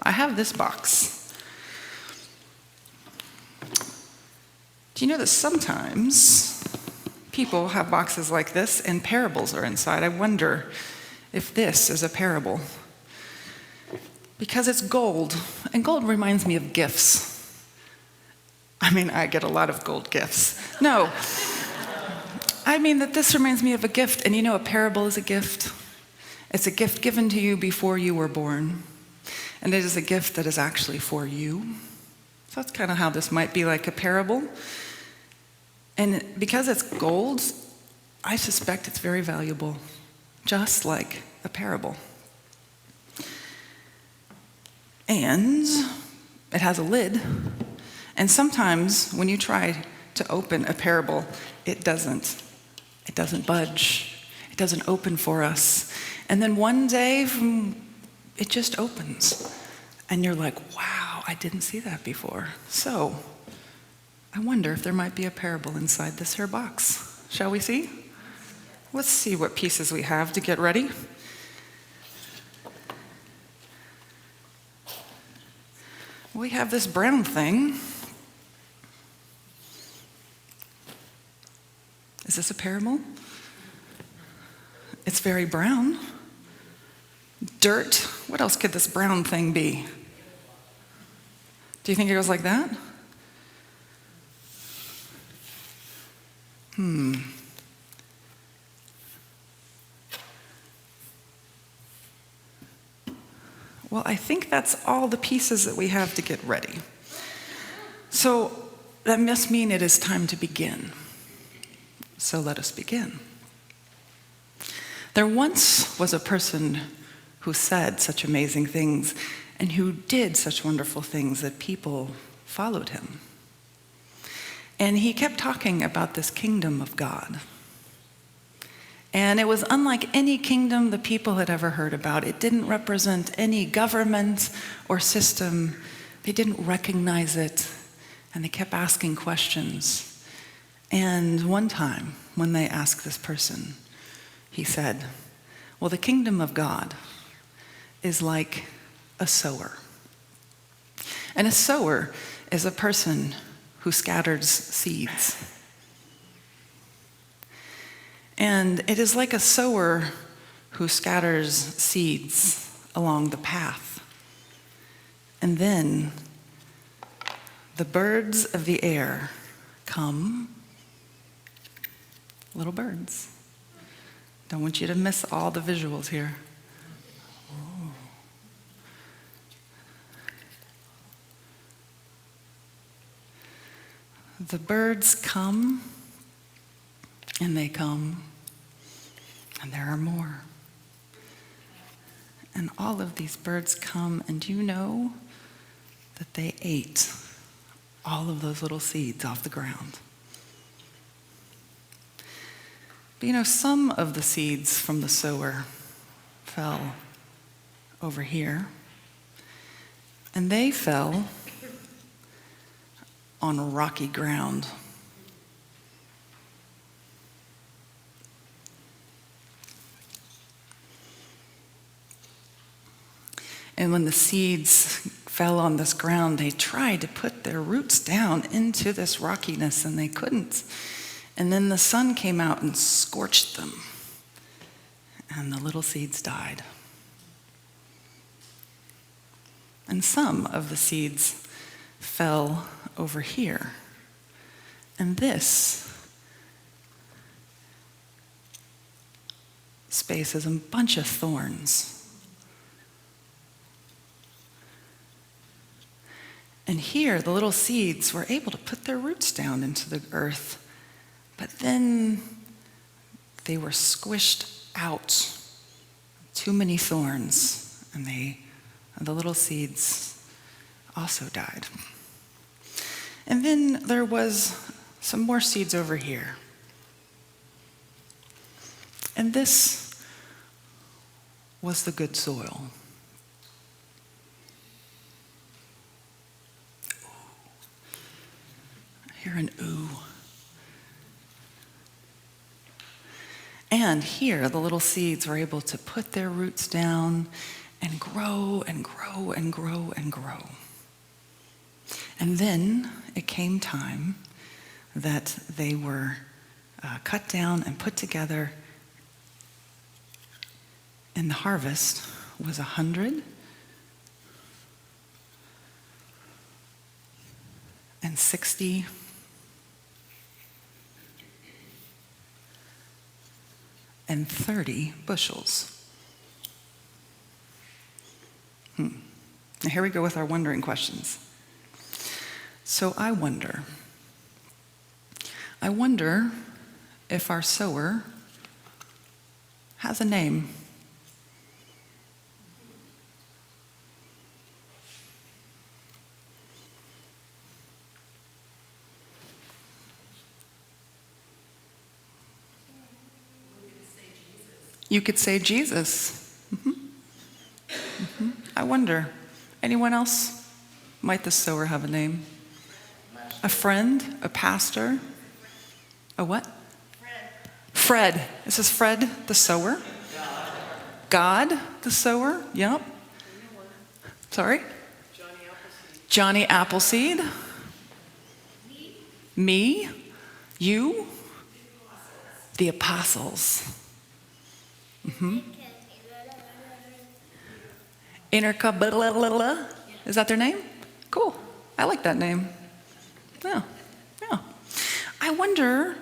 I have this box. Do you know that sometimes people have boxes like this and parables are inside? I wonder if this is a parable. Because it's gold, and gold reminds me of gifts. I mean, I get a lot of gold gifts. No, I mean that this reminds me of a gift, and you know a parable is a gift. It's a gift given to you before you were born, and it is a gift that is actually for you. So that's kind of how this might be like a parable. And because it's gold, I suspect it's very valuable, just like a parable. And it has a lid. And sometimes when you try to open a parable, it doesn't budge. It doesn't open for us. And then one day, it just opens. And you're like, wow, I didn't see that before. So I wonder if there might be a parable inside this here box. Shall we see? Let's see what pieces we have to get ready. We have this brown thing. Is this a parable? It's very brown. Dirt. What else could this brown thing be? Do you think it goes like that? Well, I think that's all the pieces that we have to get ready. So that must mean it is time to begin. So let us begin. There once was a person who said such amazing things and who did such wonderful things that people followed him. And he kept talking about this kingdom of God. And it was unlike any kingdom the people had ever heard about. It didn't represent any government or system. They didn't recognize it, and they kept asking questions. And one time, when they asked this person, he said, well, the kingdom of God is like a sower. And a sower is a person who scatters seeds. And it is like a sower who scatters seeds along the path. And then the birds of the air come, little birds. Don't want you to miss all the visuals here. Oh. The birds come, and they come, and there are more. And all of these birds come, and do you know that they ate all of those little seeds off the ground? But you know, some of the seeds from the sower fell over here, and they fell on rocky ground. And when the seeds fell on this ground, they tried to put their roots down into this rockiness, and they couldn't. And then the sun came out and scorched them, and the little seeds died. And some of the seeds fell over here. And this space is a bunch of thorns. And here, the little seeds were able to put their roots down into the earth, but then they were squished out. Too many thorns, and the little seeds also died. And then there was some more seeds over here. And this was the good soil. Hear an ooh. And here, the little seeds were able to put their roots down and grow and grow and grow and grow. And then it came time that they were cut down and put together, and the harvest was 160 and 30 bushels. Now here we go with our wondering questions. So I wonder if our sower has a name. You could say Jesus. I wonder, anyone else? Might the sower have a name? A friend? A pastor? A what? Fred. Is this Fred the sower? God the sower? Yep. Sorry? Johnny Appleseed. Me? You? The apostles. Is that their name? Cool. I like that name. Yeah. I wonder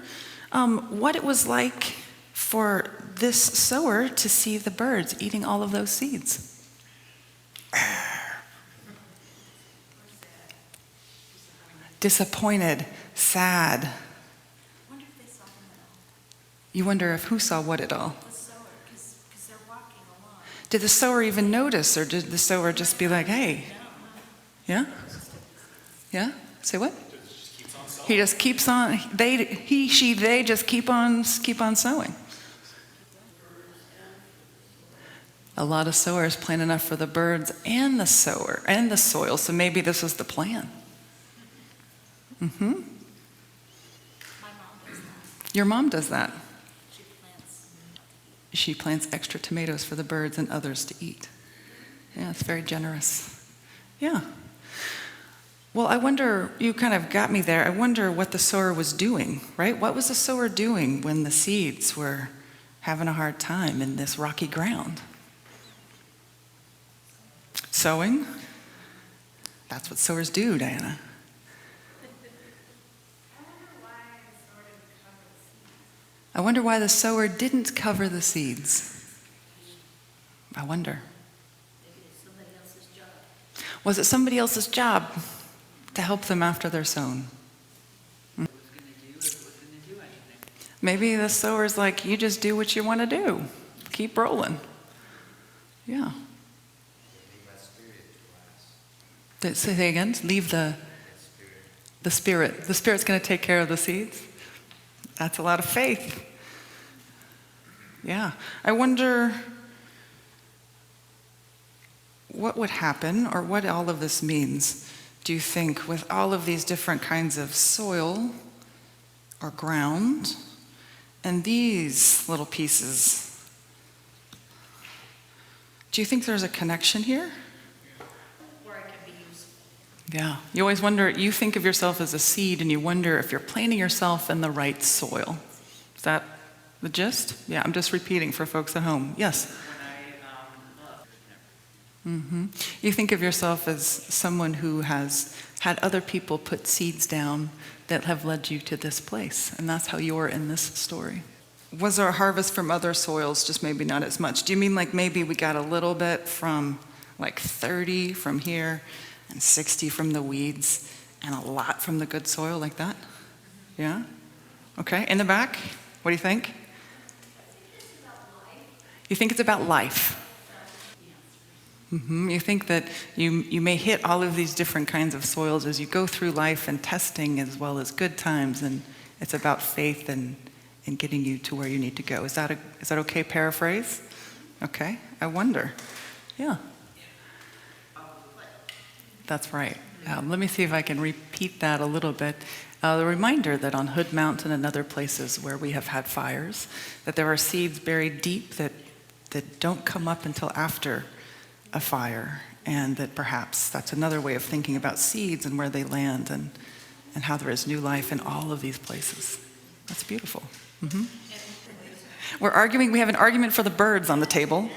what it was like for this sower to see the birds eating all of those seeds. Disappointed, sad. You wonder if who saw what at all? Did the sower even notice, or did the sower just be like, hey? Yeah? Yeah? Say what? He just keeps on, they just keep on sowing. A lot of sowers plant enough for the birds and the sower and the soil, so maybe this was the plan. My mom does that. Your mom does that. She plants extra tomatoes for the birds and others to eat. Yeah, it's very generous. Yeah. Well, I wonder, you kind of got me there. I wonder what the sower was doing, right? What was the sower doing when the seeds were having a hard time in this rocky ground? Sowing? That's what sowers do, Diana. I wonder why the sower didn't cover the seeds. I wonder. Maybe it's somebody else's job. Was it somebody else's job to help them after they're sown? Maybe the sower's like, you just do what you want to do. Keep rolling. Yeah. Say that again. Leave the spirit. The spirit's going to take care of the seeds. That's a lot of faith. Yeah. I wonder what would happen, or what all of this means, do you think, with all of these different kinds of soil or ground and these little pieces? Do you think there's a connection here? Where it can be useful. Yeah. You always wonder, you think of yourself as a seed and you wonder if you're planting yourself in the right soil. Is that the gist? Yeah, I'm just repeating for folks at home. Yes? You think of yourself as someone who has had other people put seeds down that have led you to this place, and that's how you're in this story. Was there a harvest from other soils, just maybe not as much? Do you mean like maybe we got a little bit from like 30 from here and 60 from the weeds and a lot from the good soil, like that? Yeah? Okay, in the back, what do you think? You think it's about life? You think that you may hit all of these different kinds of soils as you go through life, and testing as well as good times, and it's about faith and getting you to where you need to go. Is that okay paraphrase? Okay, I wonder. Yeah. That's right. Let me see if I can repeat that a little bit. The reminder that on Hood Mountain and other places where we have had fires, that there are seeds buried deep that don't come up until after a fire, and that perhaps that's another way of thinking about seeds and where they land, and how there is new life in all of these places. That's beautiful. Mhm. We have an argument for the birds on the table.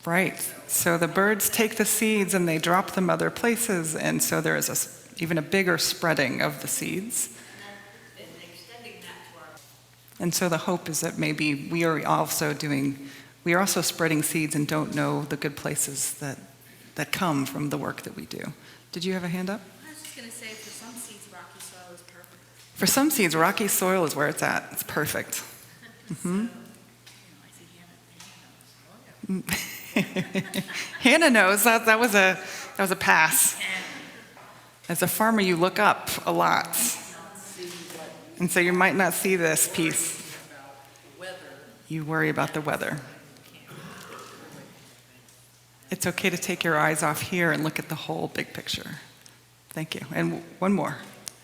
Right. So the birds take the seeds and they drop them other places, and so there is even a bigger spreading of the seeds. And so the hope is that maybe we are also spreading seeds and don't know the good places that come from the work that we do. Did you have a hand up? I was just going to say, for some seeds, rocky soil is perfect. For some seeds, rocky soil is where it's at. It's perfect. Mm-hmm. Hannah knows that was a pass. As a farmer, you look up a lot, and so you might not see this piece. You worry about the weather. It's okay to take your eyes off here and look at the whole big picture. Thank you. And one more.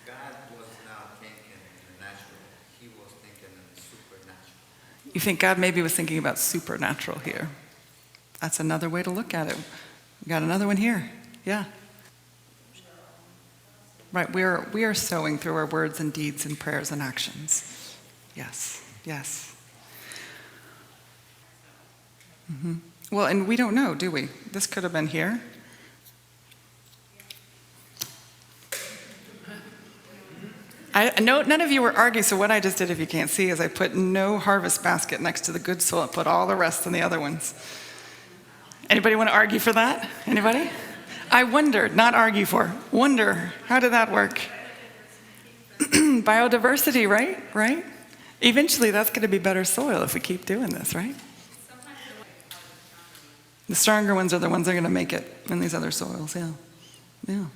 God was not thinking in the natural. He was thinking in the supernatural. You think God maybe was thinking about supernatural here. That's another way to look at it. We got another one here. Yeah. Right, we are sowing through our words and deeds and prayers and actions. Yes, yes. Mm-hmm. Well, and we don't know, do we? This could have been here. None of you were arguing, so what I just did, if you can't see, is I put no harvest basket next to the good soil and put all the rest in the other ones. Anybody want to argue for that? Anybody? I wondered, not argue for, wonder, how did that work? Biodiversity, right? Right? Eventually that's going to be better soil if we keep doing this, right? The stronger ones are the ones that are going to make it in these other soils, yeah. Yeah.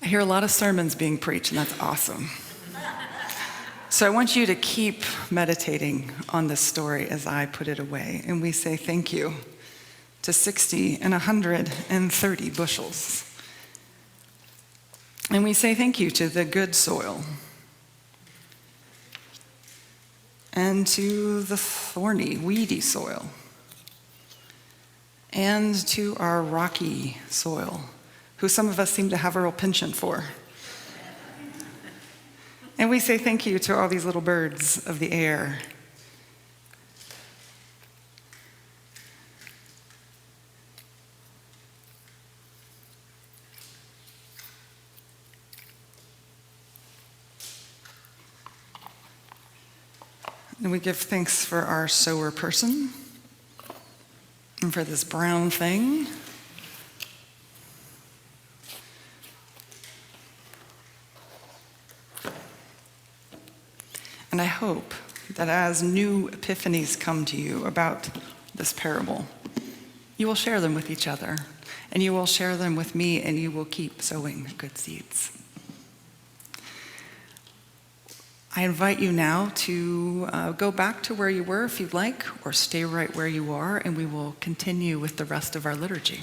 I hear a lot of sermons being preached, and that's awesome. So I want you to keep meditating on this story as I put it away, and we say thank you to 60 and 130 bushels. And we say thank you to the good soil and to the thorny, weedy soil and to our rocky soil, who some of us seem to have a real penchant for. And we say thank you to all these little birds of the air. And we give thanks for our sower person and for this brown thing. And I hope that as new epiphanies come to you about this parable, you will share them with each other, and you will share them with me, and you will keep sowing good seeds. I invite you now to go back to where you were if you'd like, or stay right where you are, and we will continue with the rest of our liturgy.